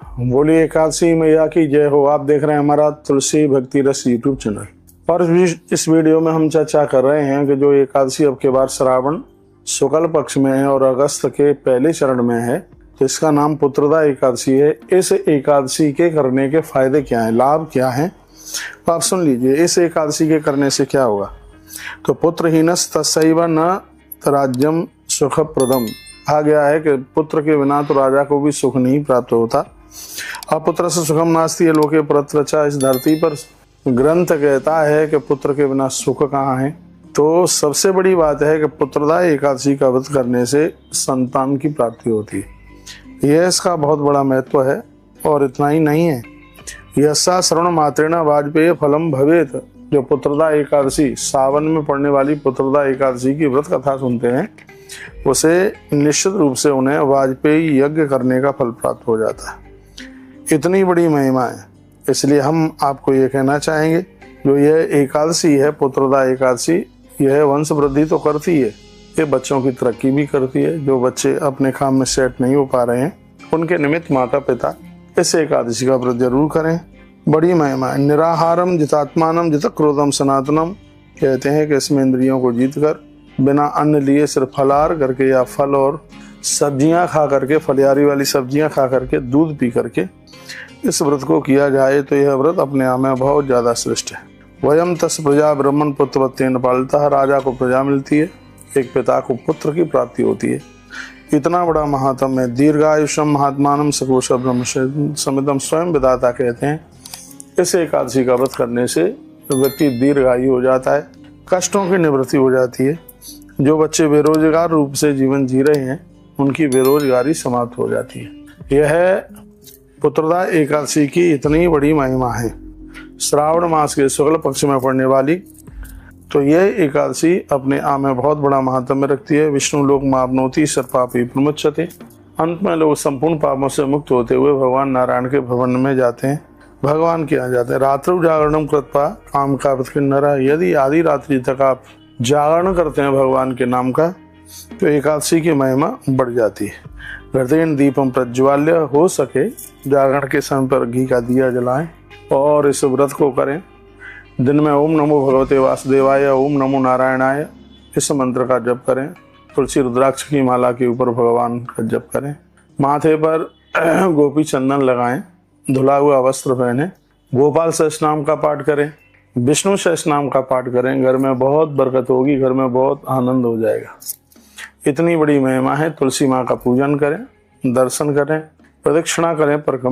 बोलिए एकादशी मैया की जय हो। आप देख रहे हैं हमारा तुलसी भक्ति रस यूट्यूब चैनल। और इस वीडियो में हम चर्चा कर रहे हैं कि जो एकादशी अब के बाद श्रावण शुक्ल पक्ष में है और अगस्त के पहले चरण में है, तो इसका नाम पुत्रदा एकादशी है। इस एकादशी के करने के फायदे क्या हैं, लाभ क्या हैं, तो आप सुन लीजिए। इस एकादशी के करने से क्या होगा, तो पुत्रहीनस् तस्सैव न राज्यम सुखप्रदम। कहा गया है कि पुत्र के बिना तो राजा को भी सुख नहीं प्राप्त होता। अपुत्र से सुखम नास्ति ये लोके परत्रचा। इस धरती पर ग्रंथ कहता है कि पुत्र के बिना सुख कहाँ है। तो सबसे बड़ी बात है कि पुत्रदा एकादशी का व्रत करने से संतान की प्राप्ति होती है। यह इसका बहुत बड़ा महत्व है। और इतना ही नहीं है, यस्सा श्रवण मात्रेण वाजपेय फलम भवेत। जो पुत्रदा एकादशी सावन में पड़ने वाली पुत्रदा एकादशी की व्रत कथा सुनते हैं, उसे निश्चित रूप से उन्हें वाजपेयी यज्ञ करने का फल प्राप्त हो जाता है। इतनी बड़ी महिमा है। इसलिए हम आपको ये कहना चाहेंगे, जो यह एकादशी है पुत्रदा एकादशी, यह वंश वृद्धि तो करती है, ये बच्चों की तरक्की भी करती है। जो बच्चे अपने काम में सेट नहीं हो पा रहे हैं, उनके निमित्त माता पिता इस एकादशी का व्रत जरूर करें। बड़ी महिमा है। निराहारम जितात्मानम जित क्रोधम सनातनम। कहते हैं कि इसमें इंद्रियों को जीत कर बिना अन्न लिए सिर्फ फलाहार करके या फल और सब्जियां खा करके, फलियारी वाली सब्जियां खा करके, दूध पी करके इस व्रत को किया जाए तो यह व्रत अपने आप में बहुत ज्यादा श्रेष्ठ है। वयम तस् प्रजा ब्रह्मण पुत्रवत्तेन पालता। राजा को प्रजा मिलती है, एक पिता को पुत्र की प्राप्ति होती है। इतना बड़ा महात्म है। दीर्घायुषम महात्मानम सकोश ब्रह्म समितम। स्वयं विधाता कहते हैं इस एकादशी का व्रत करने से व्यक्ति दीर्घायु हो जाता है, कष्टों की निवृत्ति हो जाती है। जो बच्चे बेरोजगार रूप से जीवन जी रहे हैं, उनकी बेरोजगारी समाप्त हो जाती है। यह पुत्रदा एकादशी की इतनी बड़ी महिमा है। श्रावण मास के शुक्ल पक्ष में पड़ने वाली तो यह एकादशी अपने आप में बहुत बड़ा महात्म्य रखती है। विष्णु लोक मापनोति सर्वपापी प्रमुच्यते। अंत में लोग संपूर्ण पापों से मुक्त होते हुए भगवान नारायण के भवन में जाते हैं, भगवान के यहाँ जाते हैं। रात्रु जागरणम कृत्वा काम का नरा। यदि आधी रात्रि तक आप जागरण करते हैं भगवान के नाम का, तो एकादशी की महिमा बढ़ जाती है। घृतेन दीपम प्रज्वाल्य। हो सके जागरण के समय पर घी का दिया जलाएं और इस व्रत को करें। दिन में ओम नमो भगवते वासुदेवाय, ओम नमो नारायणाय इस मंत्र का जप करें। तुलसी रुद्राक्ष की माला के ऊपर भगवान का जप करें। माथे पर गोपी चंदन लगाएं, धुला हुआ वस्त्र पहने, गोपाल सहस्रनाम का पाठ करें, विष्णु सहस्रनाम का पाठ करें। घर में बहुत बरकत होगी, घर में बहुत आनंद हो जाएगा। इतनी बड़ी महिमा है। तुलसी माँ का पूजन करें, दर्शन करें, प्रदक्षिणा करें, परिक्रमा